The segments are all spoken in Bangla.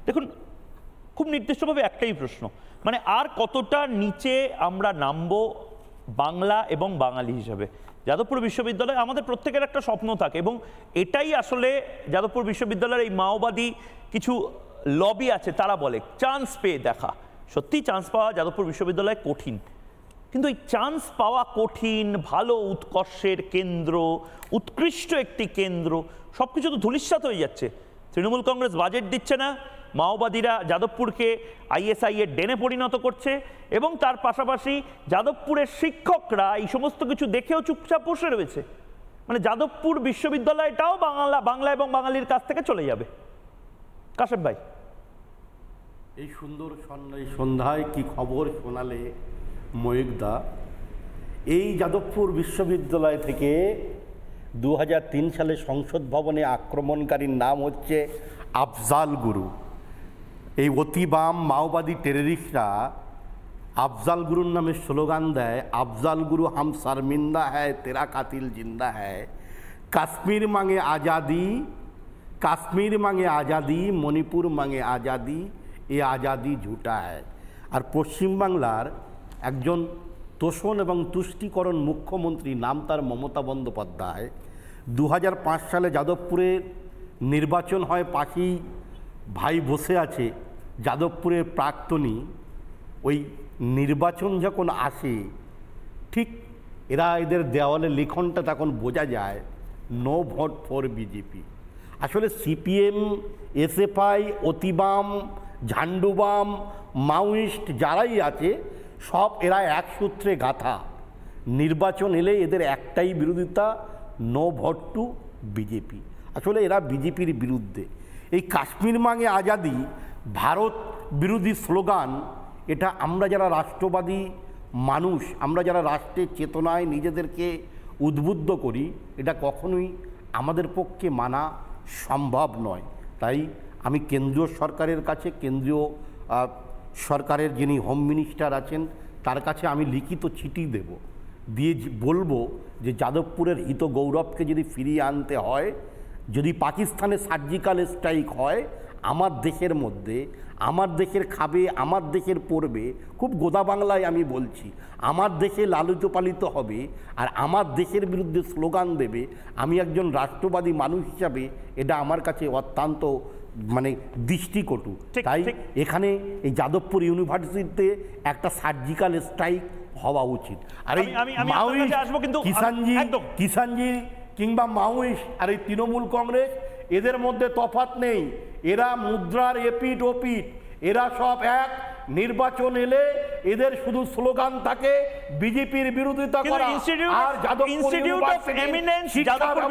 দেখুন, খুব নির্দিষ্টভাবে একটাই প্রশ্ন, মানে আর কতটা নিচে আমরা নামবো বাংলা এবং বাঙালি হিসাবে? যাদবপুর বিশ্ববিদ্যালয়ে আমাদের প্রত্যেকের একটা স্বপ্ন থাকে, এবং এটাই আসলে যাদবপুর বিশ্ববিদ্যালয়ের এই মাওবাদী কিছু লবি আছে তারা বলে চান্স পেয়ে দেখা। সত্যি চান্স পাওয়া যাদবপুর বিশ্ববিদ্যালয়ে কঠিন, কিন্তু এই চান্স পাওয়া কঠিন, ভালো উৎকর্ষের কেন্দ্র, উৎকৃষ্ট একটি কেন্দ্র, সব কিছু তো ধূলিসাৎ হয়ে যাচ্ছে। তৃণমূল কংগ্রেস বাজেট দিচ্ছে না, মাওবাদীরা যাদবপুরকে আইএসআই এর ডেনে পরিণত করছে, এবং তার পাশাপাশি যাদবপুরের শিক্ষকরা এই সমস্ত কিছু দেখেও চুপচাপ বসে রয়েছে। মানে যাদবপুর বিশ্ববিদ্যালয়টাও বাংলা এবং বাঙালির কাছ থেকে চলে যাবে। কাশেম ভাই, এই সুন্দর সন্ধ্যায় কি খবর শোনালে ময়ূকদা। এই যাদবপুর বিশ্ববিদ্যালয় থেকে 2003 সালে সংসদ ভবনে আক্রমণকারীর নাম হচ্ছে আফজাল গুরু। এই অতি বাম মাওবাদী টেররিস্টরা আফজাল গুরুর নামে স্লোগান দেয়, আফজাল গুরু হাম শর্মিন্দা হ্যায় তেরা কাতিল জিন্দা হ্যায়, কাশ্মীর মাঙে আজাদি, কাশ্মীর মাঙে আজাদি, মণিপুর মাঙে আজাদি, এ আজাদি ঝুটা হ্যায়। আর পশ্চিমবাংলার একজন তোষণ এবং তুষ্টিকরণ মুখ্যমন্ত্রী, নাম তার মমতা বন্দ্যোপাধ্যায়, 2005 সালে যাদবপুরের নির্বাচন হয়, পাশেই ভাই বসে আছে যাদবপুরের প্রাক্তনী। ওই নির্বাচন যখন আসে, ঠিক এদের দেওয়ালে লিখনটা তখন বোঝা যায়, নো ভোট ফর বিজেপি। আসলে সিপিএম, এসএফআই, অতিবাম, ঝান্ডুবাম, মাওয়িস্ট যারাই আছে সব এরা এক সূত্রে গাঁথা। নির্বাচন এলে এদের একটাই বিরোধিতা, নো ভোট টু বিজেপি। আসলে এরা বিজেপির বিরুদ্ধে। এই কাশ্মীর মাঙে আজাদি, ভারত বিরোধী স্লোগান, এটা আমরা যারা রাষ্ট্রবাদী মানুষ, আমরা যারা রাষ্ট্রের চেতনায় নিজেদেরকে উদ্বুদ্ধ করি, এটা কখনোই আমাদের পক্ষে মানা সম্ভব নয়। তাই আমি কেন্দ্রীয় সরকারের কাছে, কেন্দ্রীয় সরকারের যিনি হোম মিনিস্টার আছেন তার কাছে আমি লিখিত চিঠি দেব, দিয়ে বলবো যে যাদবপুরের হিত গৌরবকে যদি ফিরিয়ে আনতে হয়, যদি পাকিস্তানে সার্জিক্যাল স্ট্রাইক হয়, আমার দেশের মধ্যে, আমার দেশের খাবে, আমার দেশের পড়বে, খুব গোদা বাংলায় আমি বলছি, আমার দেশে লালিত পালিত হবে আর আমার দেশের বিরুদ্ধে স্লোগান দেবে, আমি একজন রাষ্ট্রবাদী মানুষ হিসাবে এটা আমার কাছে অত্যন্ত মানে দৃষ্টিকটু। তাই এখানে এই যাদবপুর ইউনিভার্সিটিতে একটা সার্জিক্যাল স্ট্রাইক হওয়া উচিত। আর এই কিষাণজি কিংবা মাওয়িস্ট আর এই তৃণমূল কংগ্রেস, এদের মধ্যে তফাৎ নেই। এরা মুদ্রার এপিঠ ওপিঠ, এরা সব এক। নির্বাচন এলে এদের শুধু স্লোগান থাকে বিজেপির বিরোধিতা করা। আর যাদবপুর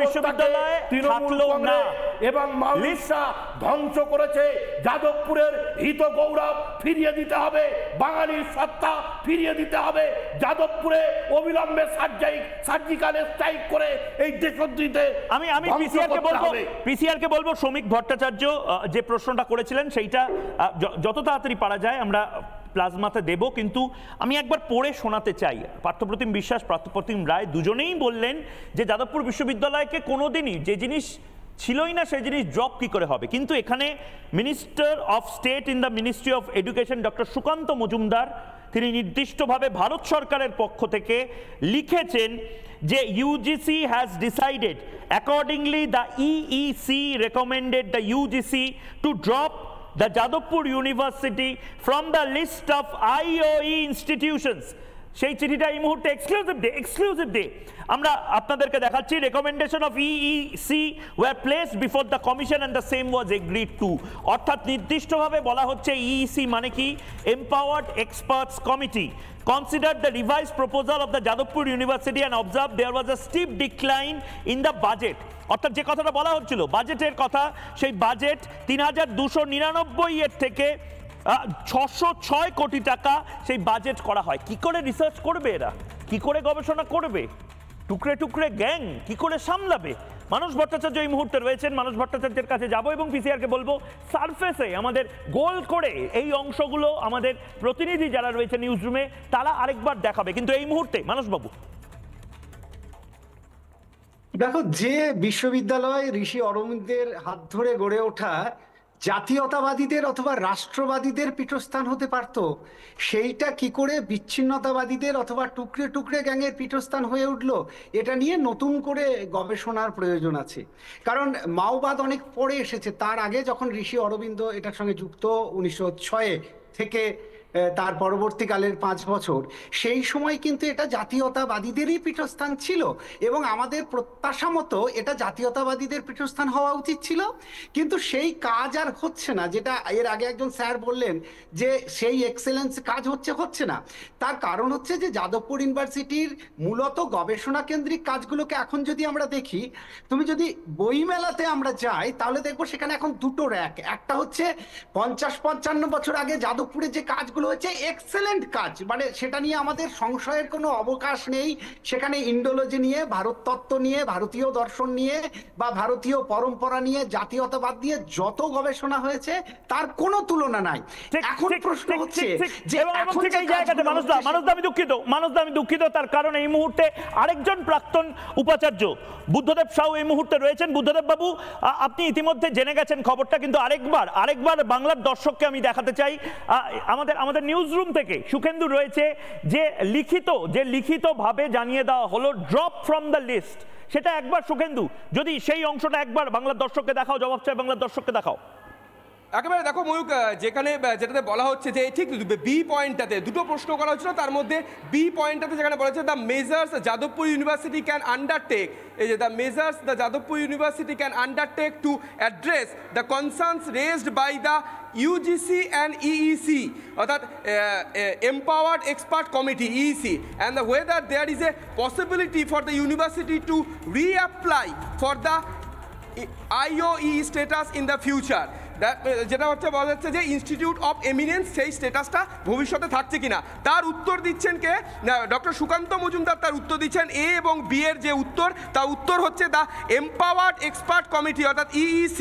বিশ্ববিদ্যালয়ে তৃণমূল কংগ্রেস এবং মাওয়িস্টরা ধ্বংস করেছে। যাদবপুরের হিত গৌরব ফিরিয়ে দিতে হবে, বাঙালির সত্তা ফিরিয়ে দিতে হবে। যাদবপুরে অবিলম্বে সার্জিক্যাল স্ট্রাইক করে এই দেশদ্রোহীদের আমি পিসিআরকে বলবো শ্রমিক ভট্টাচার্য যে প্রশ্নটা করেছিলেন সেইটা যত তাড়াতাড়ি পারা যায় আমরা প্লাজমাতে দেব, কিন্তু আমি একবার পড়ে শোনাতে চাই। পার্থপ্রতিম বিশ্বাস, পার্থপ্রতিম রায় দুজনেই বললেন যে যাদবপুর বিশ্ববিদ্যালয়কে কোনোদিনই যে জিনিস ছিলই না সেই জিনিস ড্রপ কি করে হবে। কিন্তু এখানে minister of state in the ministry of education doctor Sukanta Majumdar তিনি নির্দিষ্টভাবে ভারত সরকারের পক্ষ থেকে লিখেছেন যে UGC has decided accordingly the EEC recommended the UGC to drop the Jadavpur University from the list of IOE institutions. সেই চিঠিটা এই মুহূর্তে এক্সক্লুসিভ ডে আমরা আপনাদেরকে দেখাচ্ছি। Recommendation of EEC were placed before the commission and the same was agreed to. অর্থাৎ নির্দিষ্টভাবে বলা হচ্ছে ইইসি মানে কি, empowered experts committee considered the revised proposal of the Jadavpur University and observed there was a steep decline in the budget. অর্থাৎ যে কথাটা বলা হচ্ছিল বাজেটের কথা, সেই বাজেট ৩,২৯৯ এর থেকে ৬০৬ কোটি টাকা সেই বাজেট করা হয়। কি করে রিসার্চ করবে এরা, কি করে গবেষণা করবে, টুকরে টুকরে গ্যাং কি করে সামলাবে? মানস ভট্টাচার্য এই মুহূর্তে রয়েছেন, মানস ভট্টাচার্যের কাছে যাব এবং পিসিআরকে বলবো সারফেসে আমাদের গোল করে এই অংশগুলো আমাদের প্রতিনিধি যারা রয়েছে নিউজ রুমে তারা আরেকবার দেখাবে। কিন্তু এই মুহূর্তে মানসবাবু দেখো, যে বিশ্ববিদ্যালয় ঋষি অরবিন্দের হাত ধরে গড়ে ওঠা, জাতীয়তাবাদীদের অথবা রাষ্ট্রবাদীদের পীঠস্থান হতে পারত, সেইটা কি করে বিচ্ছিন্নতাবাদীদের অথবা টুকরে টুকরে গ্যাংয়ের পীঠস্থান হয়ে উঠল, এটা নিয়ে নতুন করে গবেষণার প্রয়োজন আছে। কারণ মাওবাদ অনেক পরে এসেছে, তার আগে যখন ঋষি অরবিন্দ এটার সঙ্গে যুক্ত 1906 থেকে তার পরবর্তীকালের 5 বছর, সেই সময় কিন্তু এটা জাতীয়তাবাদীদেরই পীঠস্থান ছিল এবং আমাদের প্রত্যাশা মতো এটা জাতীয়তাবাদীদের পীঠস্থান হওয়া উচিত ছিল। কিন্তু সেই কাজ আর হচ্ছে না, যেটা এর আগে একজন স্যার বললেন যে সেই এক্সেলেন্স কাজ হচ্ছে না। তার কারণ হচ্ছে যে যাদবপুর ইউনিভার্সিটির মূলত গবেষণা কেন্দ্রিক কাজগুলোকে এখন যদি আমরা দেখি, তুমি যদি বইমেলাতে আমরা যাই তাহলে দেখবো সেখানে এখন দুটো র্যাক। একটা হচ্ছে 50-55 বছর আগে যাদবপুরে যে কাজগুলো হয়েছে এক্সেলেন্ট কাজ, মানে সেটা নিয়ে আমাদের সংশয়ের কোনো অবকাশ নেই। সেখানে ইন্ডোলজি নিয়ে, ভারত তত্ত্ব নিয়ে, ভারতীয় দর্শন নিয়ে বা ভারতীয় পরম্পরা নিয়ে, জাতীয়তাবাদ নিয়ে যত গবেষণা হয়েছে তার কোনো তুলনা নাই। এখন প্রশ্ন হচ্ছে যে এখন যে জায়গাতে মানুষদা আমি দুঃখিত, তার কারণ এই মুহূর্তে আরেকজন প্রাক্তন উপাচার্য বুদ্ধদেব সাউ এই মুহূর্তে রয়েছেন। বুদ্ধদেব বাবু, আপনি ইতিমধ্যে জেনে গেছেন খবরটা, কিন্তু আরেকবার বাংলার দর্শককে আমি দেখাতে চাই। আমাদের নিউজ রুম থেকে সুখেন্দু রয়েছে, যে লিখিতভাবে জানিয়ে দেওয়া হলো ড্রপ ফ্রম দ্য লিস্ট, সেটা একবার সুখেন্দু যদি সেই অংশটা একবার বাংলার দর্শককে দেখাও, জবাব চাই বাংলার দর্শককে দেখাও। একেবারে দেখো ময়ূক, যেটাতে বলা হচ্ছে যে ঠিক বি পয়েন্টটাতে দুটো প্রশ্ন করা হচ্ছিল, তার মধ্যে বি পয়েন্টটাতে যেখানে বলা হচ্ছে the measures Jadavpur university can undertake, এই যে the measures the Jadavpur university can undertake to address the concerns raised by the UGC and EEC, অর্থাৎ Empowered Expert Committee EEC, and whether there is a possibility for the university to reapply for the IOE status in the future. যেটা হচ্ছে বলা যাচ্ছে যে ইনস্টিটিউট অফ এমিনেন্স সেই স্ট্যাটাসটা ভবিষ্যতে থাকছে কিনা, তার উত্তর দিচ্ছেন কে? ডক্টর সুকান্ত মজুমদার তার উত্তর দিচ্ছেন। এ এবং বি এর যে উত্তর, তার উত্তর হচ্ছে দ্য এম্পাওয়ার্ড এক্সপার্ট কমিটি অর্থাৎ EEC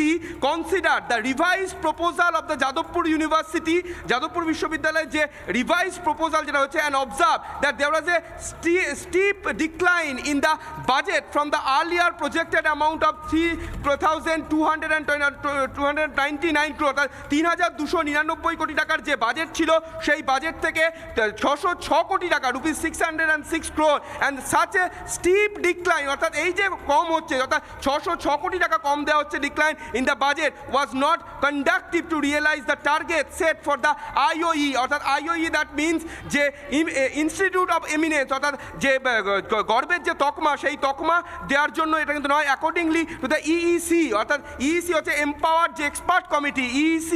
consider the revise proposal of the Jadavpur university, Jadavpur বিশ্ববিদ্যালয়ের যে রিভাইজ প্রপোজাল যেটা হচ্ছে, and observe that there was a steep decline in the budget from the earlier projected amount of 3,299 crore, 3,299 কোটি টাকার যে বাজেট ছিল, সেই বাজেট থেকে 606 কোটি টাকা rupees 606 crore, and such a steep decline, অর্থাৎ এই যে কম হচ্ছে, অর্থাৎ 606 কোটি টাকা কম দেওয়া হচ্ছে decline in the budget, was not conductive to realise the target set for the IOE, অর্থাৎ IOE দ্যাট মিনস যে ইনস্টিটিউট অফ এমিনেন্স, অর্থাৎ যে গর্বের যে তকমা, সেই তকমা দেওয়ার জন্য এটা কিন্তু নয়। অ্যাকর্ডিংলি টু দ্য EEC, অর্থাৎ EEC হচ্ছে এম্পাওয়ার্ড যে expert committee, EEC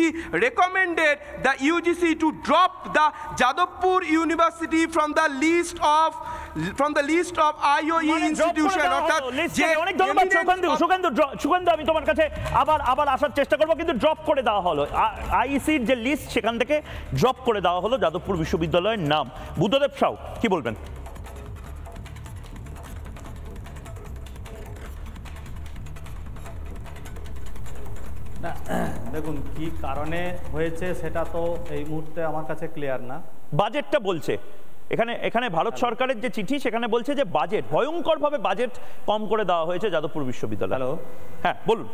recommended the UGC to drop the Jadavpur University from the list of IOE institution, অর্থাৎ যে অনেক ধন্যবাদ সুখেন্দু, আমি তোমার কাছে আবার আসার চেষ্টা করবো, কিন্তু ড্রপ করে দেওয়া হলো আইইসির যে লিস্ট, সেখান থেকে ড্রপ করে দেওয়া হলো যাদবপুর বিশ্ববিদ্যালয়ের নাম। বুদ্ধদেব সাউ কি বলবেন? দেখুন, কি কারণে হয়েছে সেটা তো এই মুহূর্তে আমার কাছে ক্লিয়ার না। বাজেটটা বলছে, এখানে ভারত সরকারের যে চিঠি, সেখানে বলছে যে বাজেট ভয়ঙ্করভাবে বাজেট কম করে দেওয়া হয়েছে যাদবপুর বিশ্ববিদ্যালয়। হ্যালো, হ্যাঁ বলুন।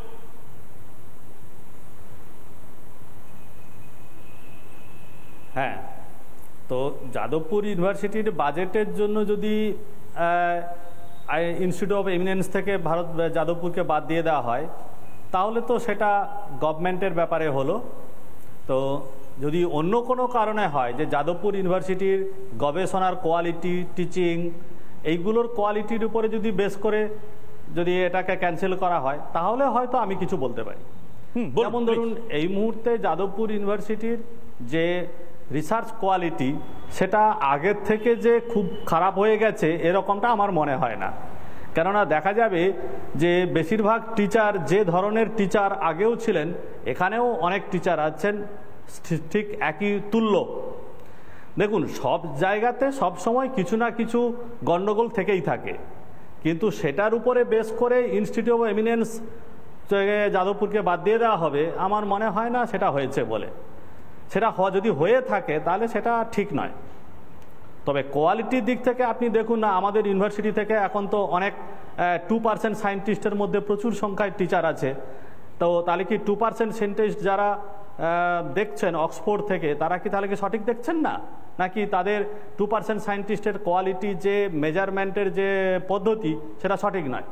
হ্যাঁ, তো যাদবপুর ইউনিভার্সিটির বাজেটের জন্য যদি ইনস্টিটিউট অফ এমিনেন্স থেকে যাদবপুরকে বাদ দিয়ে দেওয়া হয়, তাহলে তো সেটা গভর্নমেন্টের ব্যাপারে হলো। তো যদি অন্য কোনো কারণে হয় যে যাদবপুর ইউনিভার্সিটির গবেষণার কোয়ালিটি, টিচিং, এইগুলোর কোয়ালিটির উপরে যদি বেস করে যদি এটাকে ক্যান্সেল করা হয়, তাহলে হয়তো আমি কিছু বলতে পারি। যেমন ধরুন, এই মুহূর্তে যাদবপুর ইউনিভার্সিটির যে রিসার্চ কোয়ালিটি, সেটা আগের থেকে যে খুব খারাপ হয়ে গেছে এরকমটা আমার মনে হয় না। কেননা দেখা যাবে যে বেশিরভাগ টিচার, যে ধরনের টিচার আগেও ছিলেন, এখানেও অনেক টিচার আছেন ঠিক একই তুল্য। দেখুন, সব জায়গাতে সব সময় কিছু না কিছু গণ্ডগোল থেকেই থাকে, কিন্তু সেটার উপরে বেস করে ইনস্টিটিউট অফ এমিনেন্স যাদবপুরকে বাদ দিয়ে দেওয়া হবে, আমার মনে হয় না সেটা হয়েছে বলে। সেটা যদি হয়ে থাকে তাহলে সেটা ঠিক নয়। তবে কোয়ালিটির দিক থেকে আপনি দেখুন না, আমাদের ইউনিভার্সিটি থেকে এখন তো অনেক 2% সায়েন্টিস্টের মধ্যে প্রচুর সংখ্যায় টিচার আছে, তো তাহলে কি 2% সায়েন্টিস্ট যারা দেখছেন অক্সফোর্ড থেকে, তারা কি তাহলে কি সঠিক দেখছেন না, নাকি তাদের 2% সায়েন্টিস্টের কোয়ালিটি যে মেজারমেন্টের যে পদ্ধতি সেটা সঠিক নয়?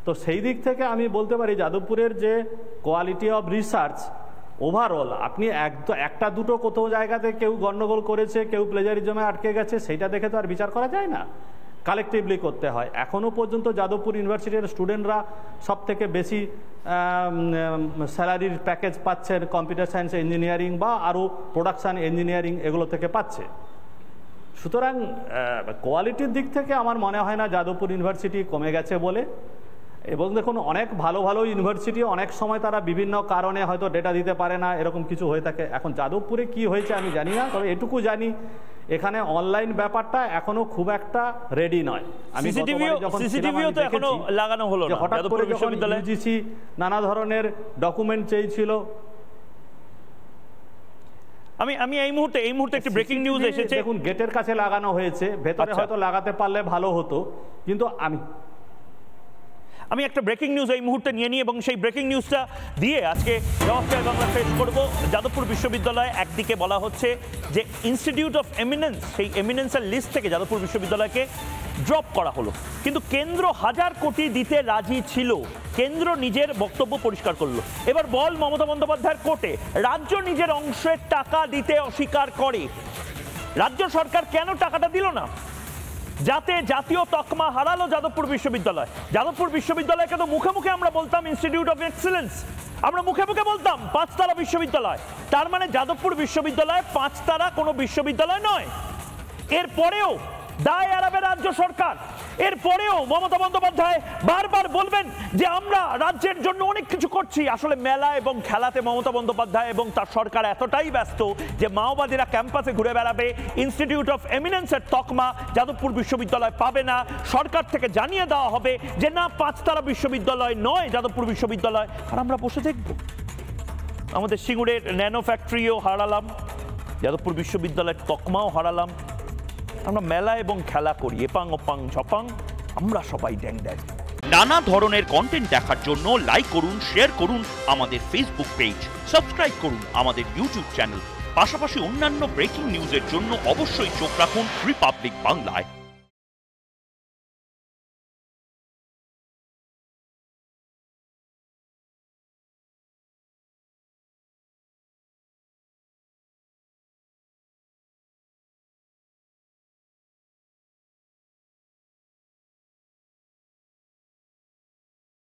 তো সেই দিক থেকে আমি বলতে পারি যাদবপুরের যে কোয়ালিটি অফ রিসার্চ ওভারঅল, আপনি একটা দুটো কোথাও জায়গাতে কেউ গন্ডগোল করেছে, কেউ প্লেজারিজমে আটকে গেছে, সেইটা দেখে তো আর বিচার করা যায় না, কালেকটিভলি করতে হয়। এখনও পর্যন্ত যাদবপুর ইউনিভার্সিটির স্টুডেন্টরা সব থেকে বেশি স্যালারির প্যাকেজ পাচ্ছেন কম্পিউটার সায়েন্স ইঞ্জিনিয়ারিং বা আরও প্রোডাকশান ইঞ্জিনিয়ারিং এগুলো থেকে পাচ্ছে। সুতরাং কোয়ালিটির দিক থেকে আমার মনে হয় না যাদবপুর ইউনিভার্সিটি কমে গেছে বলে। এবং দেখুন, অনেক ভালো ভালো ইউনিভার্সিটি অনেক সময় তারা বিভিন্ন কারণে হয়তো ডেটা দিতে পারে না, এরকম কিছু হয়ে থাকে। এখন যাদবপুরে কি হয়েছে আমি জানি না, তবে এটুকু জানি এখানে অনলাইন ব্যাপারটা এখনো খুব একটা রেডি নয়। আমি সিসিটিভিও তো এখনো লাগানো হলো না। হঠাৎ করে যখন ইউজিসি নানা ধরনের ডকুমেন্ট চেয়েছিল, আমি এই মুহূর্তে একটি ব্রেকিং নিউজ এসেছে। দেখুন, গেটের কাছে লাগানো হয়েছে, ভেতরে হয়তো লাগাতে পারলে ভালো হতো, কিন্তু আমি একটা ব্রেকিং নিউজ এই মুহূর্তে নিয়ে নিই এবং সেই ব্রেকিং নিউজটা দিয়ে আজকে জবাবদার বাংলা শেষ করব। যাদবপুর বিশ্ববিদ্যালয়ে একদিকে বলা হচ্ছে যে ইনস্টিটিউট অফ এমিনেন্স, সেই এমিনেন্সের লিস্ট থেকে যাদবপুর বিশ্ববিদ্যালয়কে ড্রপ করা হলো, কিন্তু কেন্দ্র 1000 কোটি দিতে রাজি ছিল। কেন্দ্র নিজের বক্তব্য পরিষ্কার করলো। এবার বল মমতা বন্দ্যোপাধ্যায়ের কোর্টে, রাজ্য নিজের অংশের টাকা দিতে অস্বীকার করে। রাজ্য সরকার কেন টাকাটা দিল না? যাতে জাতীয় তকমা হারালো যাদবপুর বিশ্ববিদ্যালয়। যাদবপুর বিশ্ববিদ্যালয়কে তো মুখে মুখে আমরা বলতাম ইনস্টিটিউট অফ এক্সেলেন্স, আমরা মুখে মুখে বলতাম 5 তারা বিশ্ববিদ্যালয়। তার মানে যাদবপুর বিশ্ববিদ্যালয় 5 তারা কোনো বিশ্ববিদ্যালয় নয়। এরপরেও দায় এড়াবে রাজ্য সরকার। এরপরেও মমতা বন্দ্যোপাধ্যায় বারবার বলবেন যে আমরা রাজ্যের জন্য অনেক কিছু করছি। আসলে মেলা এবং খেলাতে মমতা বন্দ্যোপাধ্যায় এবং তার সরকার এতটাই ব্যস্ত যে মাওবাদীরা ক্যাম্পাসে ঘুরে বেড়াবে, ইনস্টিটিউট অফ এমিনেন্সের তকমা যাদবপুর বিশ্ববিদ্যালয় পাবে না। সরকার থেকে জানিয়ে দেওয়া হবে যে না, 5 তারা বিশ্ববিদ্যালয় নয় যাদবপুর বিশ্ববিদ্যালয়। আর আমরা বসে দেখব। আমাদের সিঙ্গুরের ন্যানো ফ্যাক্টরিও হারালাম, যাদবপুর বিশ্ববিদ্যালয়ের তকমাও হারালাম। আমরা মেলা এবং খেলা করি, এপাং ওপাং ঝপাং, আমরা সবাই ড্যাং ড্যাং। নানা ধরনের কন্টেন্ট দেখার জন্য লাইক করুন, শেয়ার করুন আমাদের ফেসবুক পেজ, সাবস্ক্রাইব করুন আমাদের ইউটিউব চ্যানেল। পাশাপাশি অন্যান্য ব্রেকিং নিউজের জন্য অবশ্যই চোখ রাখুন রিপাবলিক বাংলায়।